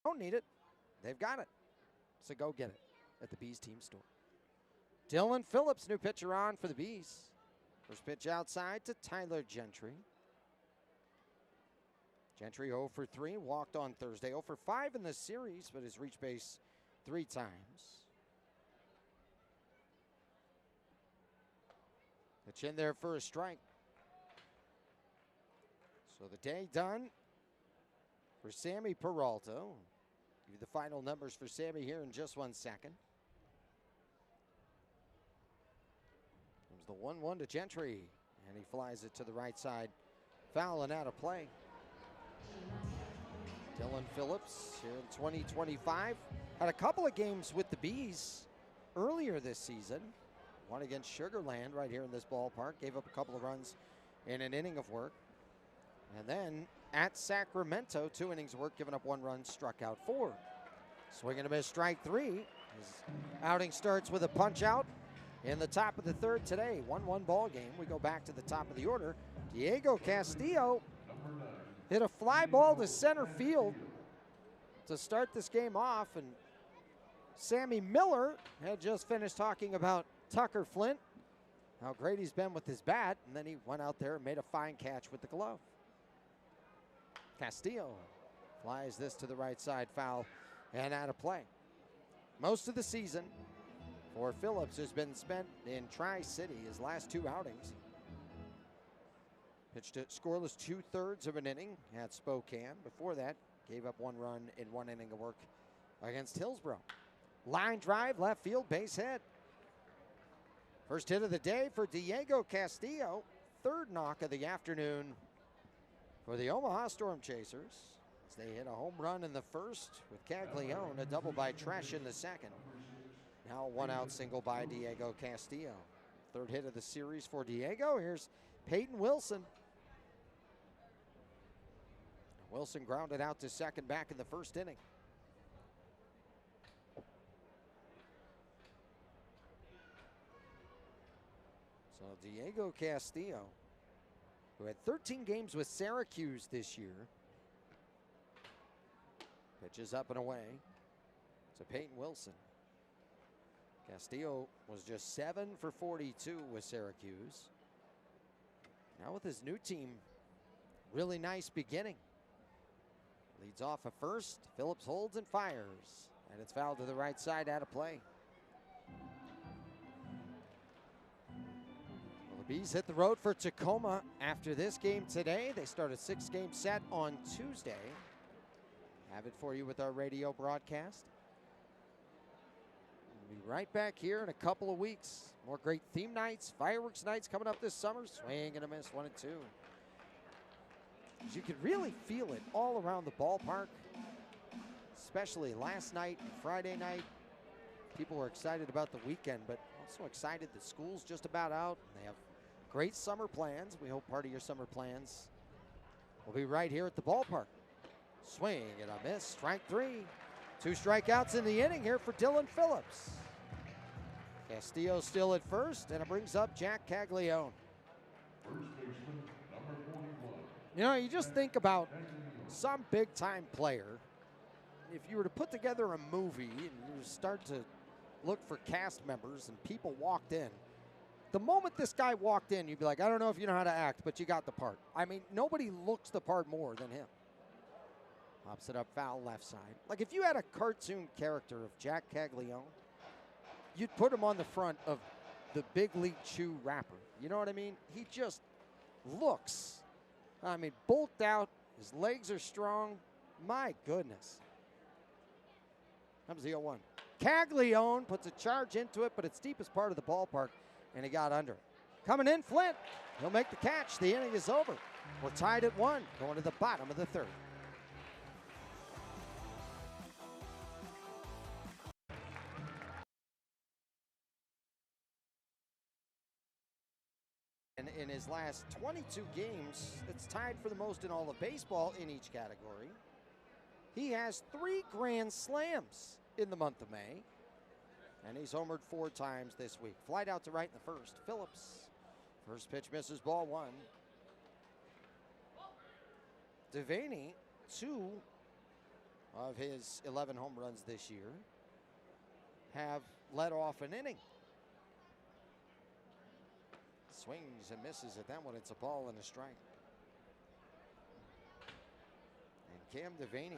Don't need it. They've got it. So go get it at the Bees team store. Dylan Phillips, new pitcher on for the Bees. First pitch outside to Tyler Gentry. Gentry 0 for 3, walked on Thursday. 0 for 5 in the series, but has reached base 3 times. Pitch in there for a strike. So the day done for Sammy Peralta. Give you the final numbers for Sammy here in just 1 second. Comes the 1-1 to Gentry, and he flies it to the right side, foul and out of play. Dylan Phillips here in 2025 had a couple of games with the Bees earlier this season. One against Sugar Land right here in this ballpark, gave up a couple of runs in an inning of work. And then at Sacramento, 2 innings of work, giving up 1 run, struck out 4. Swing and a miss, strike 3. His outing starts with a punch out in the top of the 3rd today. 1-1 ball game. We go back to the top of the order. Diego Castillo hit a fly ball to center field to start this game off, and Sammy Miller had just finished talking about Tucker Flint, how great he's been with his bat, and then he went out there and made a fine catch with the glove. Castillo flies this to the right side, foul and out of play. Most of the season for Phillips has been spent in Tri-City, his last 2 outings. Pitched it scoreless 2/3 of an inning at Spokane. Before that, gave up 1 run in 1 inning of work against Hillsborough. Line drive, left field, base hit. First hit of the day for Diego Castillo. 3rd knock of the afternoon for the Omaha Storm Chasers, as they hit a home run in the 1st with Caglione, a double by Tresh in the 2nd. Now a 1-out single by Diego Castillo. 3rd hit of the series for Diego. Here's Peyton Wilson. Wilson grounded out to second back in the 1st inning. So Diego Castillo, who had 13 games with Syracuse this year, pitches up and away to Peyton Wilson. Castillo was just 7 for 42 with Syracuse. Now with his new team, really nice beginning. Leads off a first. Phillips holds and fires, and it's fouled to the right side, out of play. Well, the Bees hit the road for Tacoma after this game today. They start a 6-game set on Tuesday. Have it for you with our radio broadcast. We'll be right back here in a couple of weeks. More great theme nights, fireworks nights coming up this summer. Swing and a miss, 1 and 2. You could really feel it all around the ballpark, especially last night and Friday night. People were excited about the weekend, but also excited that school's just about out. They have great summer plans. We hope part of your summer plans will be right here at the ballpark. Swing and a miss, strike 3. 2 strikeouts in the inning here for Dylan Phillips. Castillo still at first, and it brings up Jack Caglione. You know, you just think about some big-time player. If you were to put together a movie and you start to look for cast members and people walked in, the moment this guy walked in, you'd be like, I don't know if you know how to act, but you got the part. I mean, nobody looks the part more than him. Pops it up, foul left side. Like if you had a cartoon character of Jack Caglione, you'd put him on the front of the Big League Chew wrapper. You know what I mean? He just looks, I mean, bulked out. His legs are strong. My goodness. Comes the 0-1. Caglione puts a charge into it, but it's deepest part of the ballpark, and he got under it. Coming in, Flint. He'll make the catch. The inning is over. We're tied at 1, going to the bottom of the 3rd. And in his last 22 games, it's tied for the most in all of baseball in each category. He has 3 grand slams in the month of May, and he's homered 4 times this week. Flight out to right in the 1st. Phillips, first pitch misses, ball 1. Devaney, 2 of his 11 home runs this year have led off an inning. Swings and misses at that one. It's a ball and a strike. And Cam Devaney,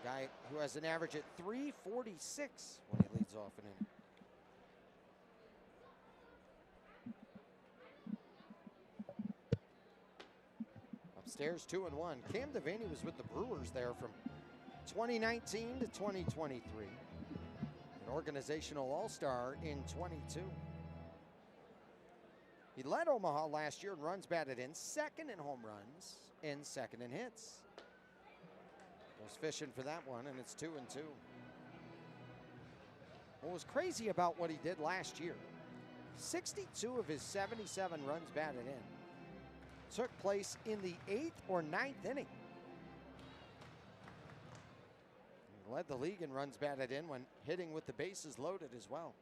guy who has an average at 346 when he leads off an inning. Upstairs 2-1. Cam Devaney was with the Brewers there from 2019 to 2023. An organizational all-star in 22. He led Omaha last year in runs batted in, second in home runs, and second in hits. Was fishing for that one, and it's 2-2. What was crazy about what he did last year, 62 of his 77 runs batted in took place in the 8th or 9th inning. He led the league in runs batted in when hitting with the bases loaded as well.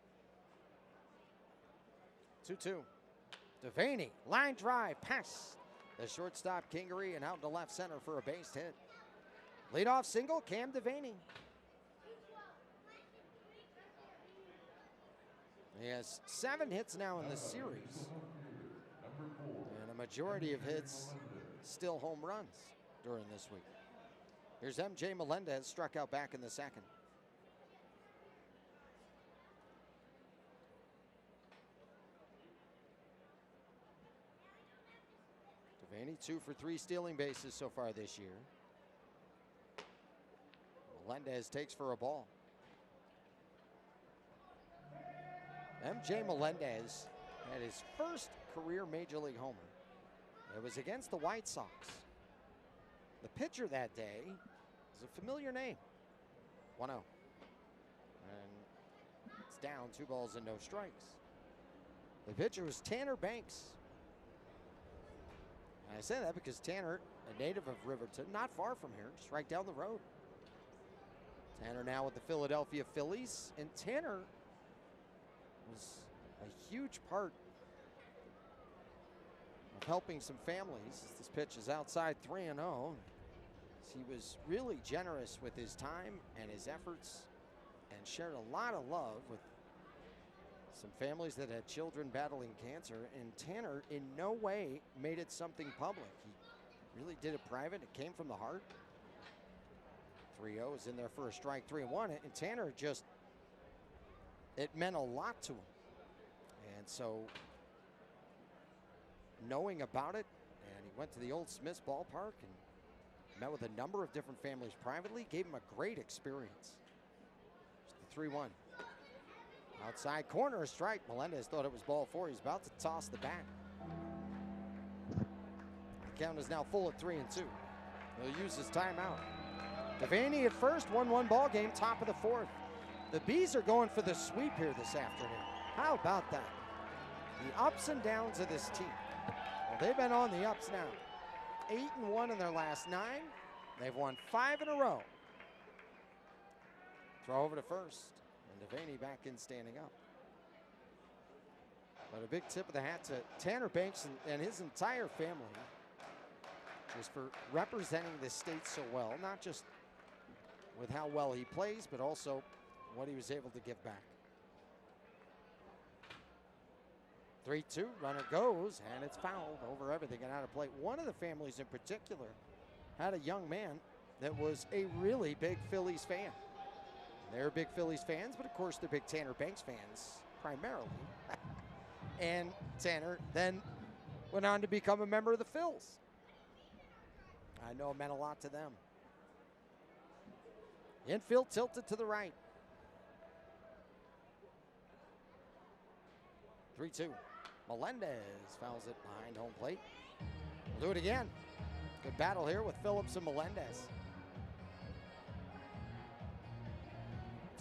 2-2. Devaney, line drive, pass. The shortstop Kingery and out to left center for a base hit. Leadoff single, Cam Devaney. He has 7 hits now in the series. And a majority of hits still home runs during this week. Here's MJ Melendez, struck out back in the second. Devaney 2 for 3 stealing bases so far this year. Melendez takes for a ball. MJ Melendez had his first career Major League homer. It was against the White Sox. The pitcher that day is a familiar name. 1-0. And it's down, 2 balls and no strikes. The pitcher was Tanner Banks. And I say that because Tanner, a native of Riverton, not far from here, just right down the road. Tanner now with the Philadelphia Phillies, and Tanner was a huge part of helping some families. This pitch is outside 3-0. He was really generous with his time and his efforts and shared a lot of love with some families that had children battling cancer, and Tanner in no way made it something public. He really did it private. It came from the heart. 3-0 is in there for a strike, 3-1, and Tanner just, it meant a lot to him. And so knowing about it, and he went to the old Smith's ballpark and met with a number of different families privately, gave him a great experience. It's the 3-1. Outside corner, a strike. Melendez thought it was ball 4. He's about to toss the bat. The count is now full at 3-2. He'll use his timeout. Devaney at first, 1-1 ball game, top of the 4th. The Bees are going for the sweep here this afternoon. How about that? The ups and downs of this team. Well, they've been on the ups now. 8-1 in their last 9. They've won 5 in a row. Throw over to first. And Devaney back in standing up. But a big tip of the hat to Tanner Banks and his entire family just for representing the state so well, not just with how well he plays, but also what he was able to give back. 3-2, runner goes, and it's fouled over everything and out of play. One of the families in particular had a young man that was a really big Phillies fan. They're big Phillies fans, but of course they're big Tanner Banks fans primarily. And Tanner then went on to become a member of the Phils. I know it meant a lot to them. Infield tilted to the right. 3-2. Melendez fouls it behind home plate. We'll do it again. Good battle here with Phillips and Melendez.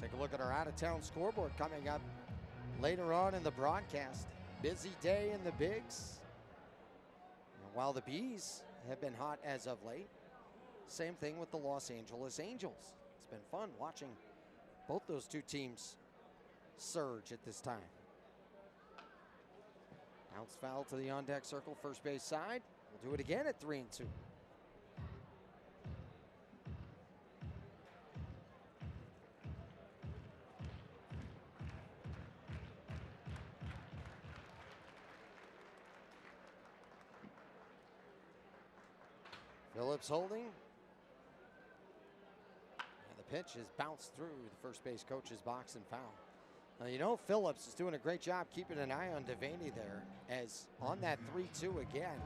Take a look at our out-of-town scoreboard coming up later on in the broadcast. Busy day in the Bigs. And while the Bees have been hot as of late, same thing with the Los Angeles Angels. It's been fun watching both those two teams surge at this time. Bounce foul to the on-deck circle, first base side. We'll do it again at 3-2. Phillips holding. And the pitch is bounced through the first base coach's box and foul. Now, you know, Phillips is doing a great job keeping an eye on Devaney there, as on that 3-2 again.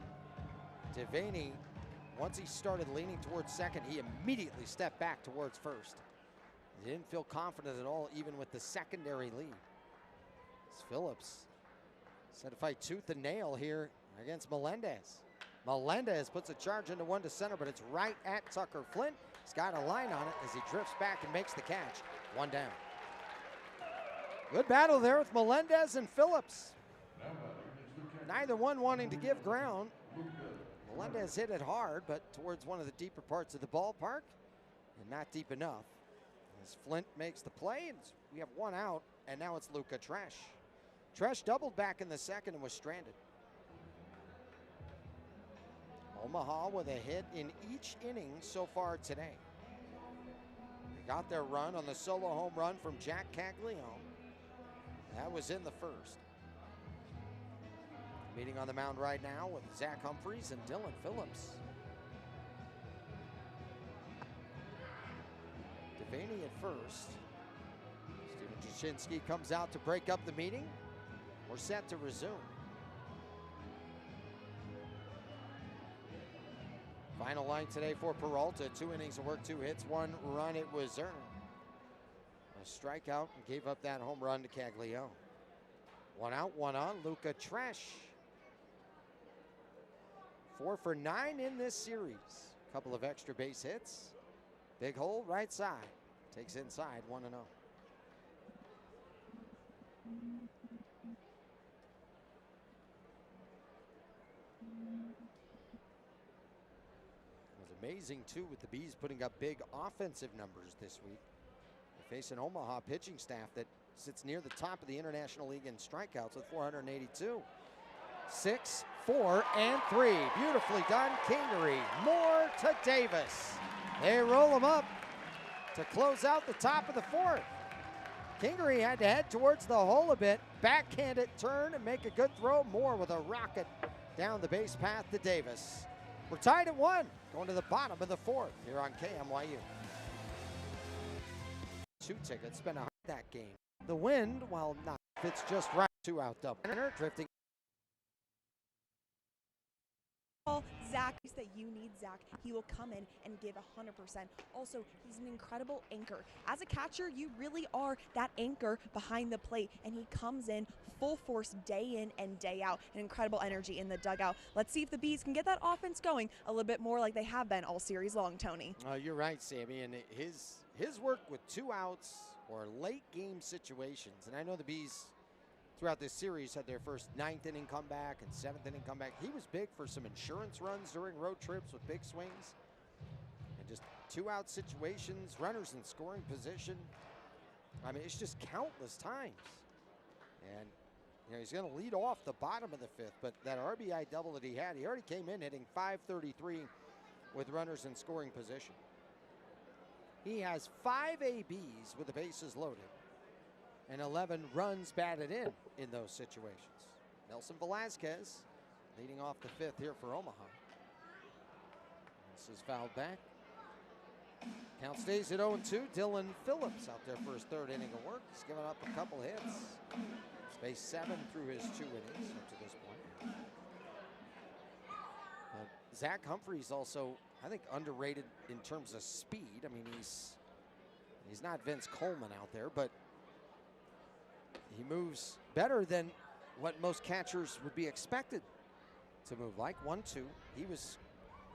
Devaney, once he started leaning towards second, he immediately stepped back towards first. He didn't feel confident at all, even with the secondary lead. As Phillips set to fight tooth and nail here against Melendez. Melendez puts a charge into one to center, but it's right at Tucker Flint. He's got a line on it as he drifts back and makes the catch. One down. Good battle there with Melendez and Phillips. Neither one wanting to give ground. Melendez hit it hard, but towards one of the deeper parts of the ballpark, and not deep enough. As Flint makes the play, and we have one out, and now it's Luca Tresh. Tresh doubled back in the second and was stranded. Omaha with a hit in each inning so far today. They got their run on the solo home run from Jack Caglione. That was in the first. Meeting on the mound right now with Zach Humphreys and Dylan Phillips. Devaney at first. Steven Jasinski comes out to break up the meeting. We're set to resume. Final line today for Peralta. 2 innings of work, 2 hits, 1 run. It was earned. A strikeout and gave up that home run to Caglione. 1 out, 1 on. Luca Tresh. 4 for 9 in this series. Couple of extra base hits. Big hole right side. Takes inside 1-0. Amazing, too, with the Bees putting up big offensive numbers this week. They face an Omaha pitching staff that sits near the top of the International League in strikeouts with 482. 6, 4, and 3. Beautifully done, Kingery. More to Davis. They roll him up to close out the top of the fourth. Kingery had to head towards the hole a bit, backhand it, turn, and make a good throw. Moore with a rocket down the base path to Davis. We're tied at 1, going to the bottom of the fourth here on KMYU. 2 tickets, spent that game. The wind, while not, fits just right. 2 out double. Drifting. Zach, that you need Zach. He will come in and give 100%. Also, he's an incredible anchor. As a catcher, you really are that anchor behind the plate, and he comes in full force day in and day out. An incredible energy in the dugout. Let's see if the Bees can get that offense going a little bit more like they have been all series long, Tony. You're right, Sammy, and his work with 2 outs or late game situations, and I know the Bees throughout this series had their first 9th inning comeback and 7th inning comeback. He was big for some insurance runs during road trips with big swings. And just 2 out situations, runners in scoring position. I mean, it's just countless times. And, you know, he's going to lead off the bottom of the 5th, but that RBI double that he already came in hitting .533 with runners in scoring position. He has 5 ABs with the bases loaded and 11 runs batted in those situations. Nelson Velasquez leading off the 5th here for Omaha. This is fouled back. Count stays at 0-2. Dylan Phillips out there for his 3rd inning of work. He's given up a couple hits. He's faced 7 through his 2 innings up to this point. Zach Humphreys also, I think, underrated in terms of speed. I mean, he's not Vince Coleman out there, but he moves better than what most catchers would be expected to move like. 1-2. He was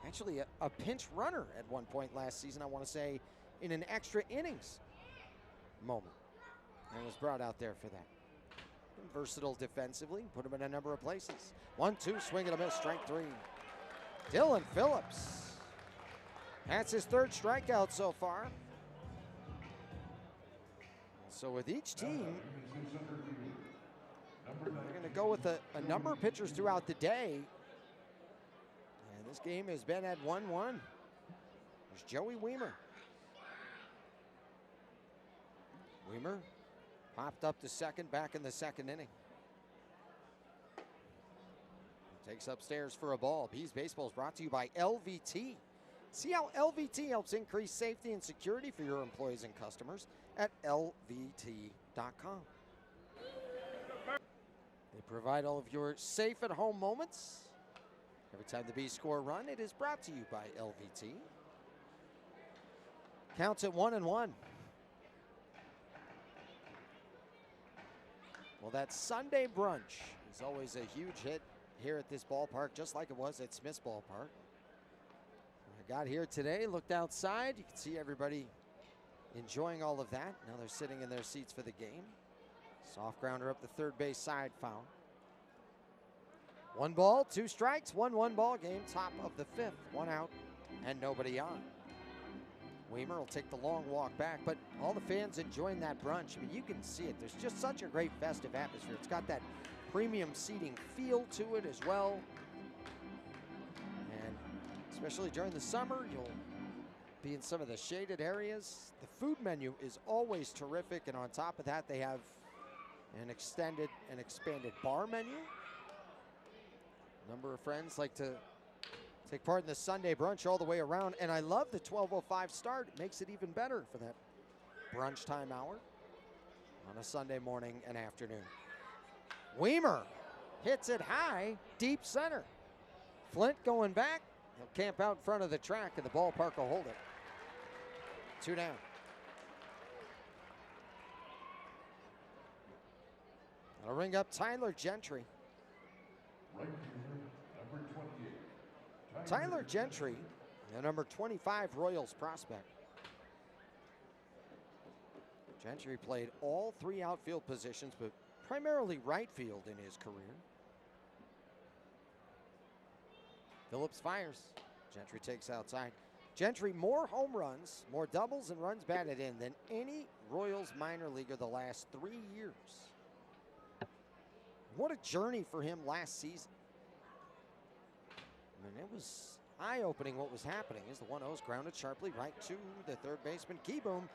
actually a pinch runner at one point last season, I want to say, in an extra innings moment, and was brought out there for that. And versatile defensively, put him in a number of places. 1-2, swing and a miss, strike 3. Dylan Phillips. That's his 3rd strikeout so far. So with each team, they're going to go with a number of pitchers throughout the day. And this game has been at 1-1. There's Joey Weimer. Weimer popped up to second, back in the 2nd inning. Takes upstairs for a ball. Bees Baseball is brought to you by LVT. See how LVT helps increase safety and security for your employees and customers at lvt.com. They provide all of your safe at home moments. Every time the Bees score a run, it is brought to you by LVT. Counts at 1-1. Well, that Sunday brunch is always a huge hit here at this ballpark, just like it was at Smith's Ballpark. I got here today, looked outside. You can see everybody enjoying all of that. Now they're sitting in their seats for the game. Soft grounder up the third base side, foul. 1 ball, 2 strikes, 1-1 ball game, top of the 5th. 1 out and nobody on. Weimer will take the long walk back, but all the fans enjoying that brunch. I mean, you can see it. There's just such a great festive atmosphere. It's got that premium seating feel to it as well. And especially during the summer, you'll be in some of the shaded areas. The food menu is always terrific, and on top of that, they have an extended and expanded bar menu. A number of friends like to take part in the Sunday brunch all the way around, and I love the 12:05 start. It makes it even better for that brunch time hour on a Sunday morning and afternoon. Weimer hits it high, deep center. Flint going back. He'll camp out in front of the track, and the ballpark will hold it. 2 down. That'll ring up Tyler Gentry. Tyler Gentry, the number 25 Royals prospect. Gentry played all 3 outfield positions, but primarily right field in his career. Phillips fires. Gentry takes outside. Gentry, more home runs, more doubles and runs batted in than any Royals minor leaguer the last 3 years. What a journey for him last season. I mean, it was eye-opening what was happening as the 1-0's grounded sharply right to the third baseman, Keyboom.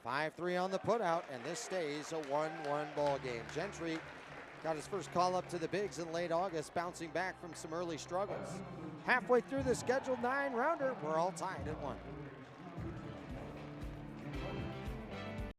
5-3 on the putout, and this stays a 1-1 ball game. Gentry got his first call up to the bigs in late August, bouncing back from some early struggles. Halfway through the scheduled 9-rounder, we're all tied at 1.